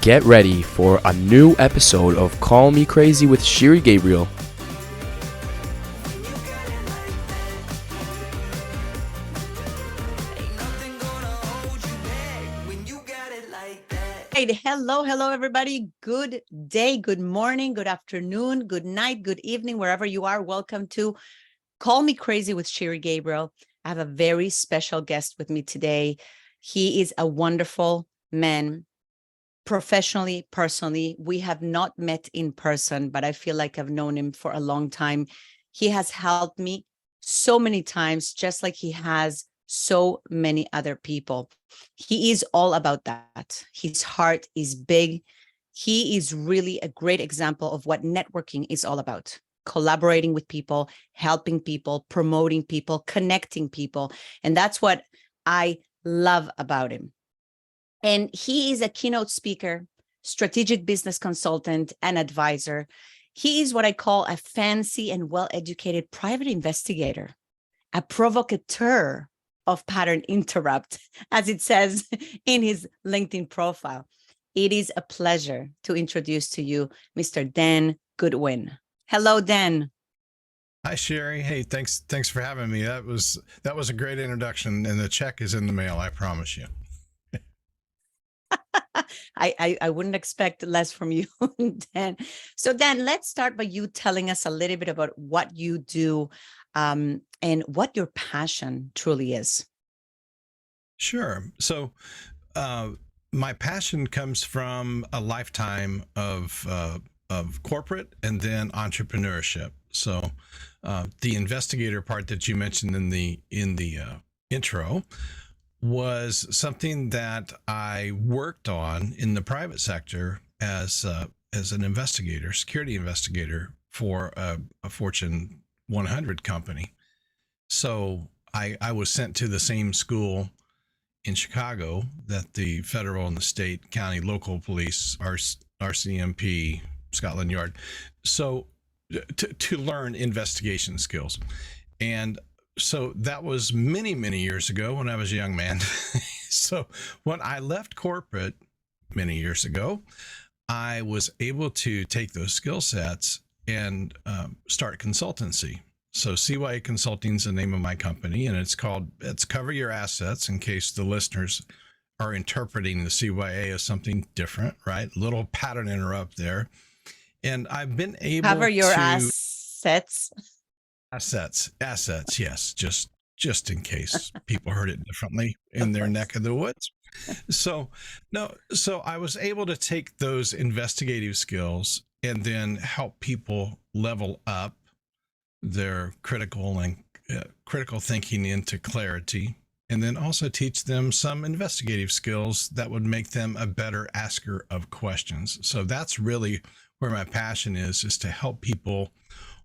get ready for a new episode of Call Me Crazy with 𝙩𝙩𝙩𝙯. Hello, everybody. Good day, good morning, good afternoon, good night, good evening, wherever you are. Welcome to Call Me Crazy with 𝙩𝙩𝙩𝙯. I have a very special guest with me today. He is a wonderful man, professionally, personally. We have not met in person, but I feel like I've known him for a long time. He has helped me so many times, just like he has so many other people. He is all about that. His heart is big. He is really a great example of what networking is all about. Collaborating with people, helping people, promoting people, connecting people. And that's what I love about him. And he is a keynote speaker, strategic business consultant, and advisor. He is what I call a fancy and well-educated private investigator, a provocateur of pattern interrupt, as it says in his LinkedIn profile. It is a pleasure to introduce to you Mr. Dan Goodwin. Hello, Dan. Hi, Sherry. Hey, thanks for having me. That was a great introduction, and the check is in the mail, I promise you. I wouldn't expect less from you, Dan. So, Dan, let's start by you telling us a little bit about what you do and what your passion truly is. Sure. So, my passion comes from a lifetime of corporate and then entrepreneurship. So, the investigator part that you mentioned in the intro was something that I worked on in the private sector as an investigator, security investigator for a Fortune 100 company. So I was sent to the same school in Chicago that the federal and the state, county, local police, RCMP, Scotland Yard, so to learn investigation skills. And so that was many, many years ago when I was a young man. So when I left corporate many years ago, I was able to take those skill sets and start consultancy. So CYA Consulting is the name of my company, and it's Cover Your Assets, in case the listeners are interpreting the CYA as something different, right? A little pattern interrupt there. And I've been able Cover your to assets. Assets, yes, just in case people heard it differently in their neck of the woods. So I was able to take those investigative skills and then help people level up their critical thinking into clarity, and then also teach them some investigative skills that would make them a better asker of questions. So that's really where my passion is to help people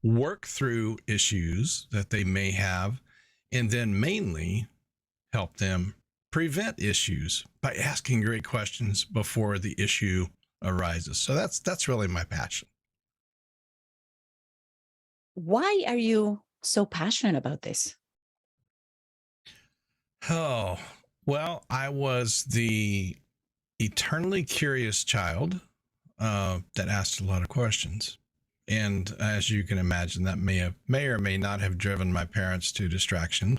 work through issues that they may have, and then mainly help them prevent issues by asking great questions before the issue arises. So that's really my passion. Why are you so passionate about this? Oh, well, I was the eternally curious child that asked a lot of questions. And as you can imagine, that may or may not have driven my parents to distraction.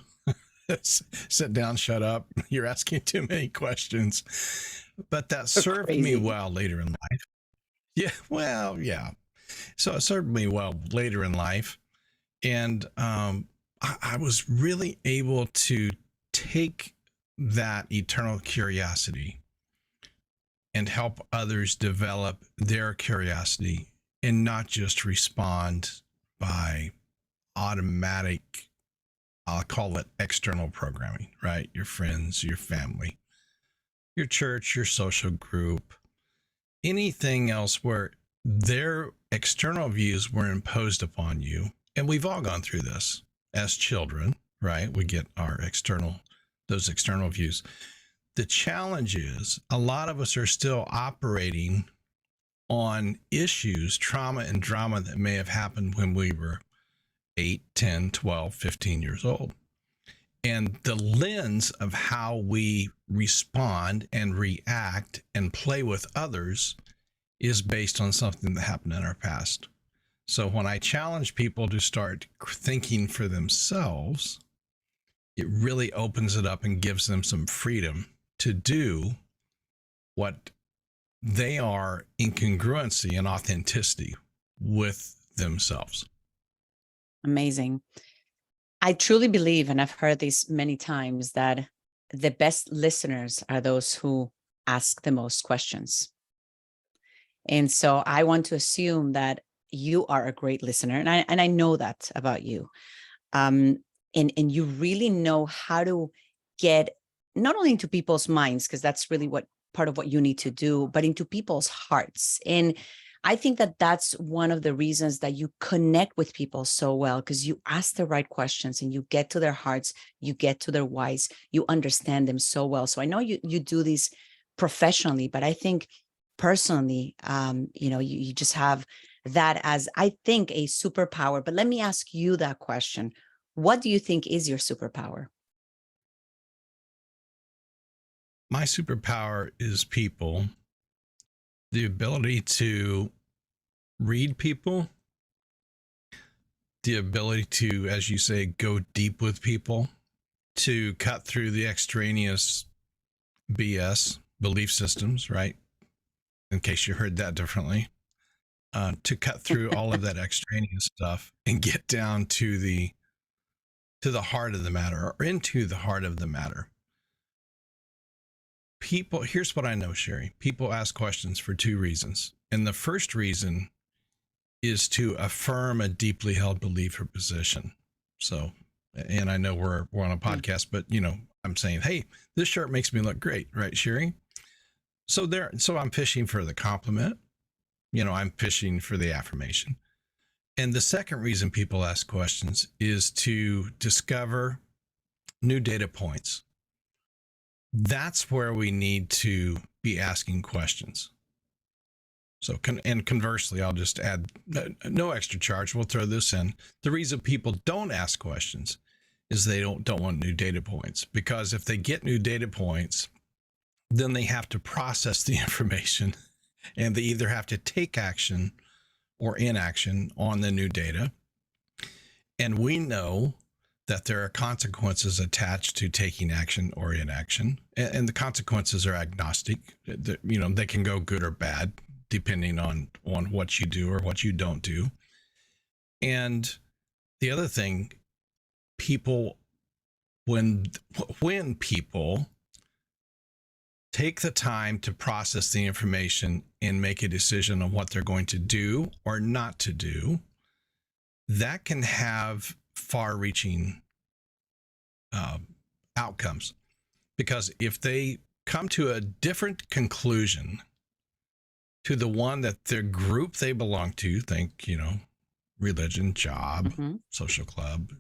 Sit down, shut up. You're asking too many questions. But that served me well later in life. Yeah, well, yeah. So it served me well later in life. And I was really able to take that eternal curiosity and help others develop their curiosity, and not just respond by automatic, I'll call it external programming, right? Your friends, your family, your church, your social group, anything else where their external views were imposed upon you. And we've all gone through this as children, right? We get those external views. The challenge is a lot of us are still operating on issues, trauma and drama that may have happened when we were 8, 10, 12, 15 years old. And the lens of how we respond and react and play with others is based on something that happened in our past. So when I challenge people to start thinking for themselves, it really opens it up and gives them some freedom to do what they are in congruency and authenticity with themselves. Amazing. I truly believe, and I've heard this many times, that the best listeners are those who ask the most questions. And so I want to assume that you are a great listener, and I know that about you. And you really know how to get not only into people's minds, because that's really what part of what you need to do, but into people's hearts. And I think that that's one of the reasons that you connect with people so well, because you ask the right questions and you get to their hearts, you get to their whys, you understand them so well. So I know you do this professionally, but I think personally, you just have that as, I think, a superpower. But let me ask you that question. What do you think is your superpower? My superpower is people, the ability to read people, the ability to, as you say, go deep with people, to cut through the extraneous BS, belief systems, right? In case you heard that differently, to cut through all of that extraneous stuff and get down to the heart of the matter, or into the heart of the matter. People, here's what I know, Sherry. People ask questions for two reasons. And the first reason is to affirm a deeply held belief or position. So, and I know we're on a podcast, but I'm saying, hey, this shirt makes me look great, right, Sherry? So I'm fishing for the compliment. I'm fishing for the affirmation. And the second reason people ask questions is to discover new data points. That's where we need to be asking questions. So, and conversely, I'll just add, no extra charge, we'll throw this in. The reason people don't ask questions is they don't want new data points, because if they get new data points, then they have to process the information, and they either have to take action or inaction on the new data. And we know that there are consequences attached to taking action or inaction, and the consequences are agnostic. They can go good or bad depending on what you do or what you don't do. And the other thing, people, when people take the time to process the information and make a decision on what they're going to do or not to do, that can have far-reaching outcomes. Because if they come to a different conclusion to the one that their group they belong to, think, religion, job, social club,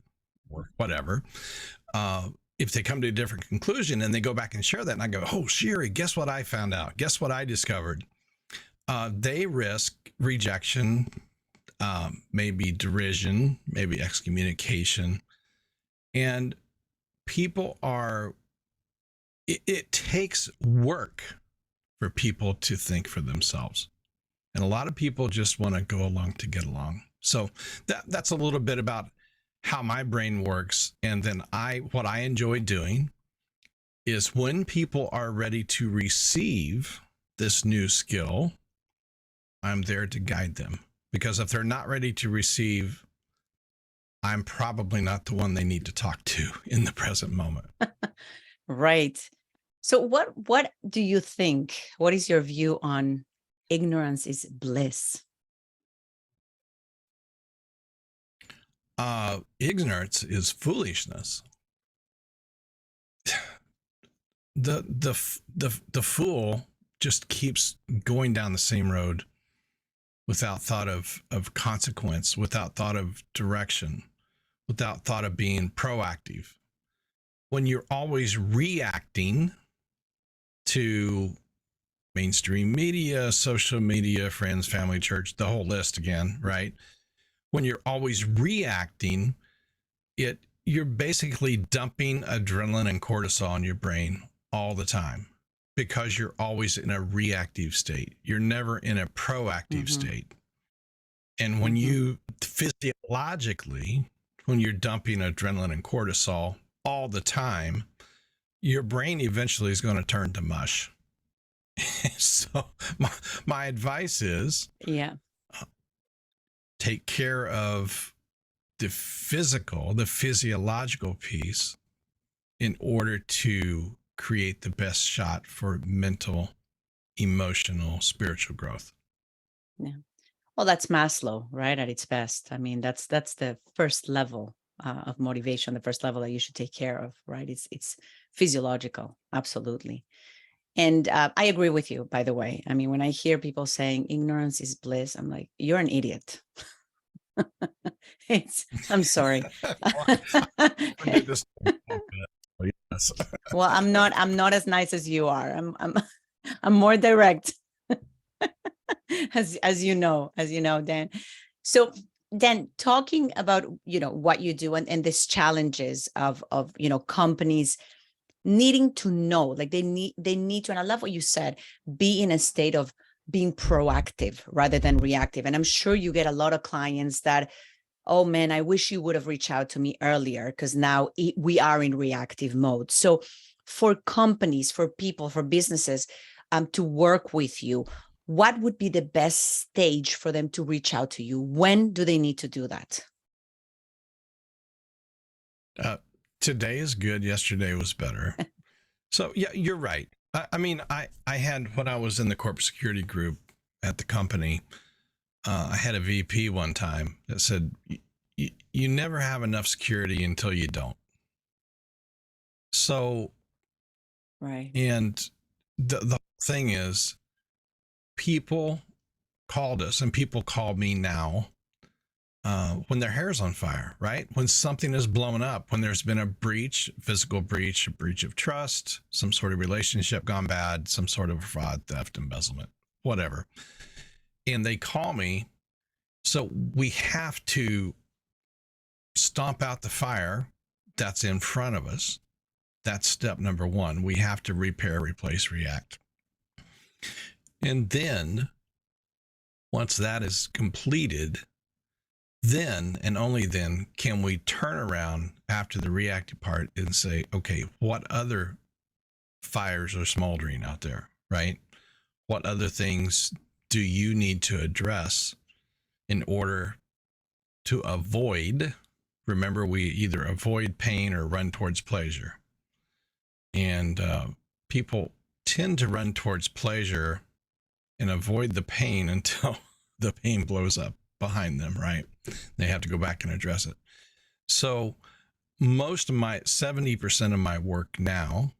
work, whatever, if they come to a different conclusion and they go back and share that, and I go, oh, Sherry, guess what I found out? Guess what I discovered? They risk rejection, maybe derision, maybe excommunication. And people it takes work for people to think for themselves. And a lot of people just want to go along to get along. So that's a little bit about how my brain works. And then what I enjoy doing is when people are ready to receive this new skill, I'm there to guide them. Because if they're not ready to receive, I'm probably not the one they need to talk to in the present moment. Right. So what do you think? What is your view on ignorance is bliss? Ignorance is foolishness. The fool just keeps going down the same road without thought of consequence, without thought of direction, without thought of being proactive. When you're always reacting to mainstream media, social media, friends, family, church, the whole list again, right? When you're always reacting, it you're basically dumping adrenaline and cortisol in your brain all the time because you're always in a reactive state. You're never in a proactive state. And when you physiologically, when you're dumping adrenaline and cortisol all the time, your brain eventually is going to turn to mush. So my advice is, take care of the physiological piece in order to create the best shot for mental, emotional, spiritual growth. Yeah. Well, that's Maslow, right? At its best. I mean, that's the first level of motivation, the first level that you should take care of, right? It's physiological, absolutely. And I agree with you, by the way. I mean, when I hear people saying ignorance is bliss, I'm like, you're an idiot. I'm sorry. Well, I'm not as nice as you are. I'm more direct. as you know, Dan. So then talking about, what you do and these challenges of, companies needing to know, like they need to, and I love what you said, be in a state of being proactive rather than reactive. And I'm sure you get a lot of clients that, oh man, I wish you would have reached out to me earlier, because now we are in reactive mode. So for companies, for people, for businesses to work with you, what would be the best stage for them to reach out to you? When do they need to do that? Today is good. Yesterday was better. So yeah, you're right. I mean, I had, when I was in the corporate security group at the company, I had a VP one time that said, you never have enough security until you don't. So, right. And the thing is, people called us, and people call me now when their hair's on fire, right? When something is blown up, when there's been a breach, physical breach, a breach of trust, some sort of relationship gone bad, some sort of fraud, theft, embezzlement, whatever. And they call me. So we have to stomp out the fire that's in front of us. That's step number one. We have to repair, replace, react. And then once that is completed, then and only then can we turn around after the reactive part and say, okay, what other fires are smoldering out there, right? What other things do you need to address in order to avoid? Remember, we either avoid pain or run towards pleasure. And people tend to run towards pleasure and avoid the pain until the pain blows up behind them, right? They have to go back and address it. So most of my 70% of my work now,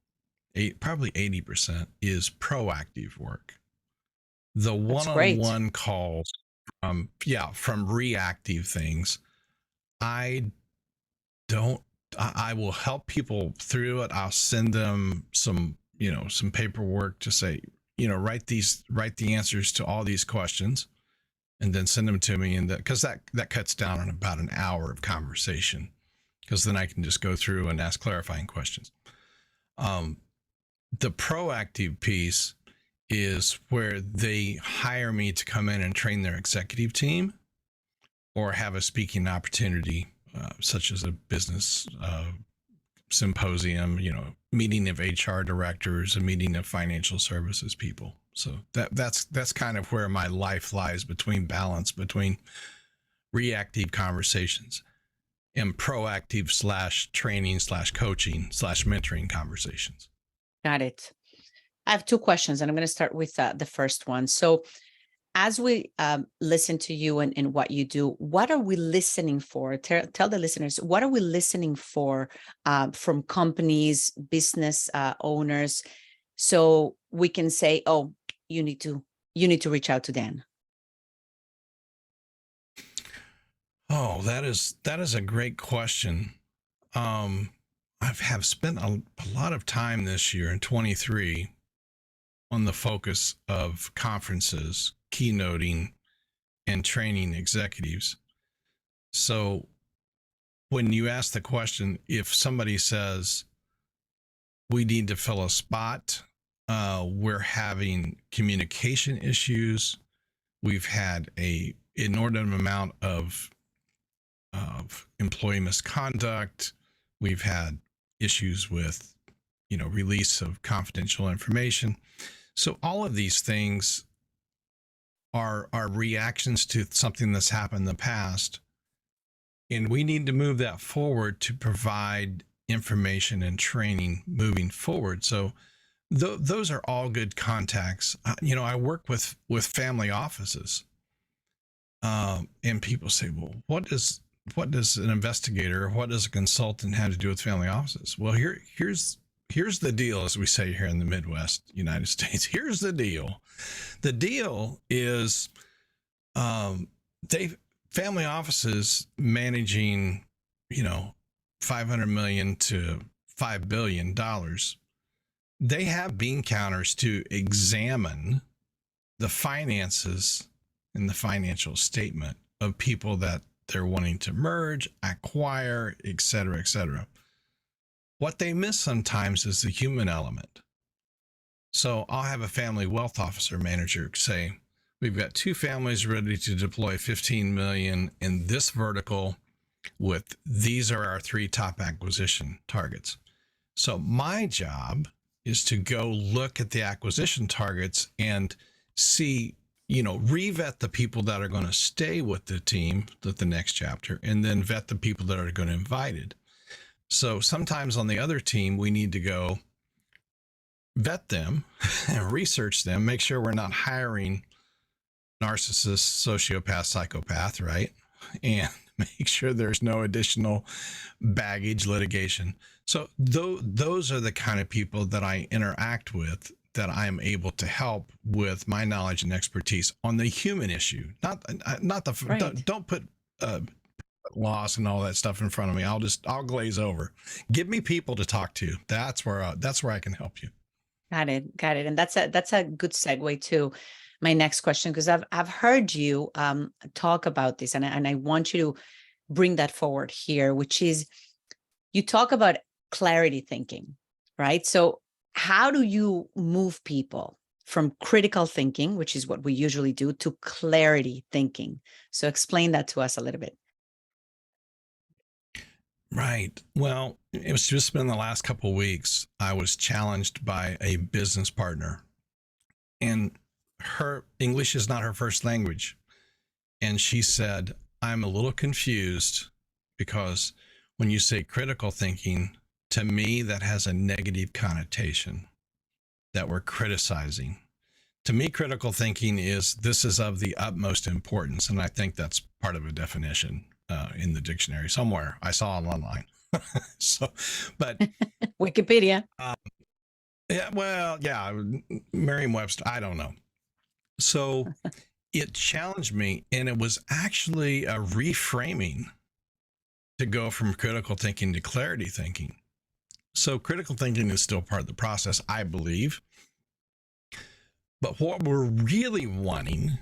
probably 80%, is proactive work. The one-on-one calls from reactive things, I will help people through it. I'll send them some paperwork to say, write the answers to all these questions, and then send them to me. And because that cuts down on about an hour of conversation, because then I can just go through and ask clarifying questions. The proactive piece is where they hire me to come in and train their executive team, or have a speaking opportunity, such as a business symposium, meeting of HR directors, a meeting of financial services people. So that's kind of where my life lies, between reactive conversations and proactive / training / coaching / mentoring conversations. Got it. I have two questions, and I'm going to start with the first one. So as we listen to you and what you do, what are we listening for? Tell the listeners, what are we listening for from companies, business owners, so we can say, oh, you need to reach out to Dan? Oh, that is a great question. I have spent a lot of time this year in 23 on the focus of conferences, keynoting, and training executives. So when you ask the question, if somebody says, we need to fill a spot, we're having communication issues, we've had a inordinate amount of employee misconduct, we've had issues with, release of confidential information. So all of these things are reactions to something that's happened in the past. And we need to move that forward to provide information and training moving forward. So those are all good contacts. I work with family offices, and people say, well, what does an investigator, what does a consultant have to do with family offices? Well, here's the deal, as we say here in the Midwest United States. Here's the deal. The deal is family offices managing, $500 million to $5 billion. They have bean counters to examine the finances and the financial statement of people that they're wanting to merge, acquire, et cetera, et cetera. What they miss sometimes is the human element. So I'll have a family wealth officer manager say, we've got 2 families ready to deploy 15 million in this vertical with these are our 3 top acquisition targets. So my job is to go look at the acquisition targets and see, revet the people that are going to stay with the team with the next chapter, and then vet the people that are going to invite it. So sometimes on the other team, we need to go vet them and research them, make sure we're not hiring narcissist, sociopath, psychopath, right? And make sure there's no additional baggage litigation. So those are the kind of people that I interact with, that I am able to help with my knowledge and expertise on the human issue, not the right. Don't put loss and all that stuff in front of me. I'll glaze over. Give me people to talk to. That's where I can help you. Got it. And that's a good segue to my next question, because I've heard you talk about this, and I want you to bring that forward here, which is you talk about clarity thinking, right? So how do you move people from critical thinking, which is what we usually do, to clarity thinking? So explain that to us a little bit. Right. Well, it was just been the last couple of weeks. I was challenged by a business partner, and her English is not her first language. And she said, I'm a little confused because when you say critical thinking, to me, that has a negative connotation, that we're criticizing. To me, critical thinking is this is of the utmost importance. And I think that's part of a definition in the dictionary somewhere. I saw it online. But Wikipedia. Merriam-Webster, I don't know. So it challenged me, and it was actually a reframing to go from critical thinking to clarity thinking. So critical thinking is still part of the process, I believe. But what we're really wanting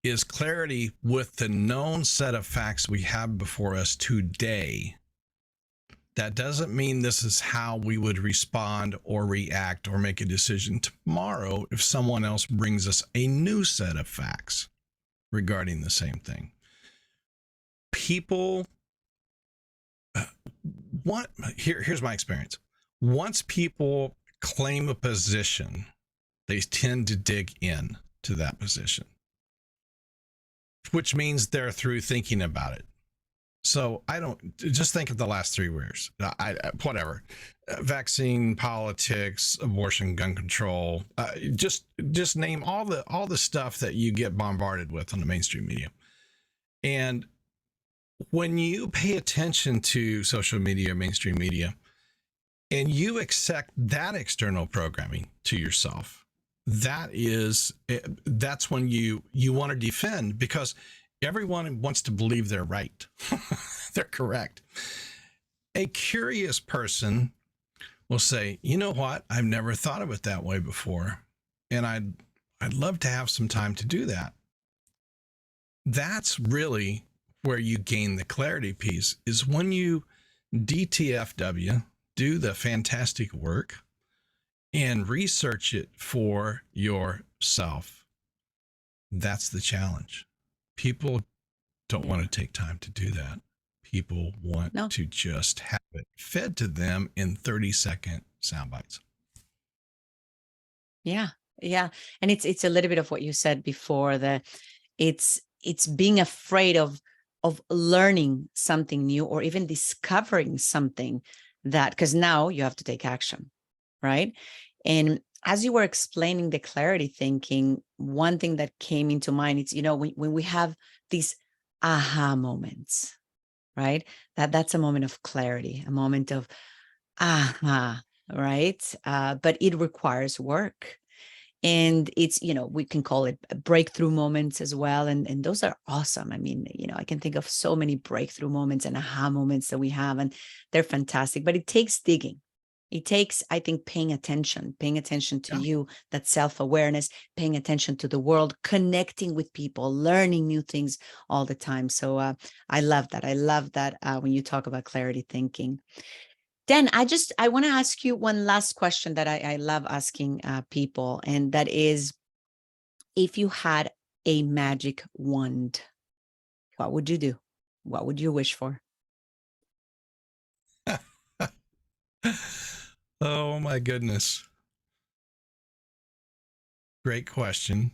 is clarity with the known set of facts we have before us today. That doesn't mean this is how we would respond or react or make a decision tomorrow if someone else brings us a new set of facts regarding the same thing. People, here's my experience. Once people claim a position, they tend to dig in to that position, which means they're through thinking about it. So I don't just think of the last 3 years, whatever, vaccine, politics, abortion, gun control, just name all the stuff that you get bombarded with on the mainstream media. And when you pay attention to social media, mainstream media, and you accept that external programming to yourself, that's when you want to defend, because everyone wants to believe they're right. They're correct. A curious person will say, you know what? I've never thought of it that way before, and I'd love to have some time to do that. That's really where you gain the clarity piece is when you DTFW, do the fantastic work and research it for yourself. That's the challenge. People don't want to take time to do that. People want to just have it fed to them in 30-second sound bites. Yeah. Yeah. And it's a little bit of what you said before, that it's being afraid of learning something new, or even discovering something that, because now you have to take action, right? And as you were explaining the clarity thinking, one thing that came into mind is, when we have these aha moments, right? That's a moment of clarity, a moment of aha, right? But it requires work. And it's, we can call it breakthrough moments as well. And those are awesome. I mean, I can think of so many breakthrough moments and aha moments that we have, and they're fantastic, but it takes digging. It takes, I think, paying attention to you, that self-awareness, paying attention to the world, connecting with people, learning new things all the time. So I love that. I love that when you talk about clarity thinking. Dan, I want to ask you one last question that I love asking people, and that is, if you had a magic wand, what would you do? What would you wish for? Oh my goodness. Great question.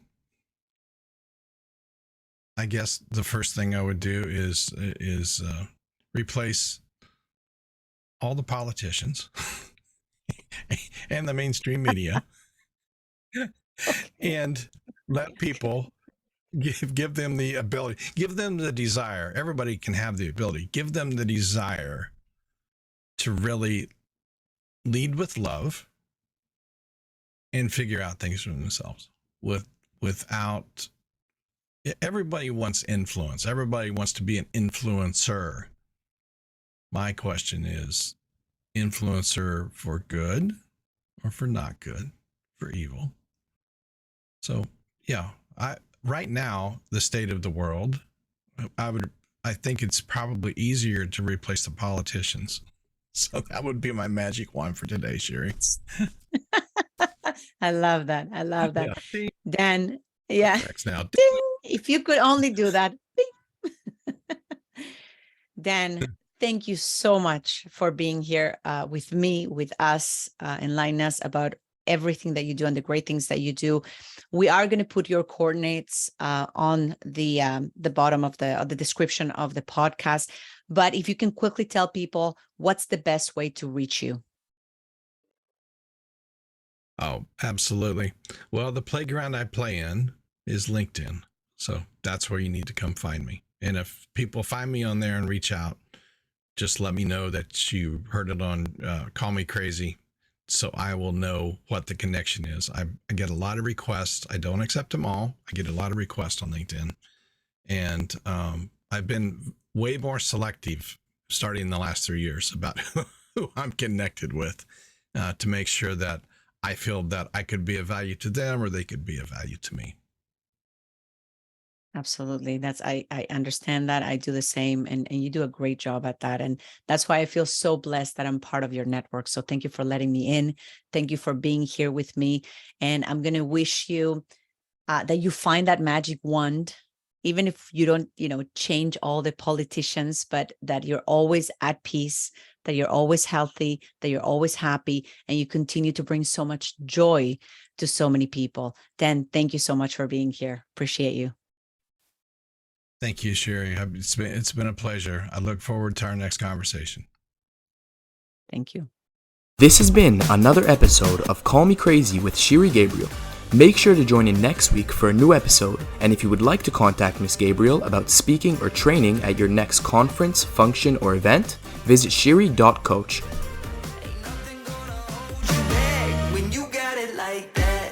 I guess the first thing I would do is replace all the politicians and the mainstream media and let people give them the ability, give them the desire. Everybody can have the ability. Give them the desire to really lead with love and figure out things for themselves without. Everybody wants influence. Everybody wants to be an influencer. My question is, influencer for good or for not good, for evil? So yeah, right now, the state of the world, I think it's probably easier to replace the politicians. So that would be my magic wand for today, Sherry. I love that. I love that. Yeah. Dan, yeah. Now. Ding. If you could only do that. Dan, thank you so much for being here with me, with us, enlightening us about everything that you do and the great things that you do. We are going to put your coordinates on the bottom of the description of the podcast. But if you can quickly tell people, what's the best way to reach you? Oh, absolutely. Well, the playground I play in is LinkedIn. So that's where you need to come find me. And if people find me on there and reach out, just let me know that you heard it on Call Me Crazy, so I will know what the connection is. I get a lot of requests. I don't accept them all. I get a lot of requests on LinkedIn. And I've been way more selective starting in the last 3 years about who I'm connected with to make sure that I feel that I could be of value to them or they could be of value to me. Absolutely. I understand that. I do the same, and you do a great job at that. And that's why I feel so blessed that I'm part of your network. So thank you for letting me in. Thank you for being here with me. And I'm going to wish you that you find that magic wand, even if you don't, change all the politicians, but that you're always at peace, that you're always healthy, that you're always happy, and you continue to bring so much joy to so many people. Dan, thank you so much for being here. Appreciate you. Thank you, Sherry. It's been a pleasure. I look forward to our next conversation. Thank you. This has been another episode of Call Me Crazy with Sherry Gabriel. Make sure to join in next week for a new episode. And if you would like to contact Ms. Gabriel about speaking or training at your next conference, function, or event, visit sherry.coach.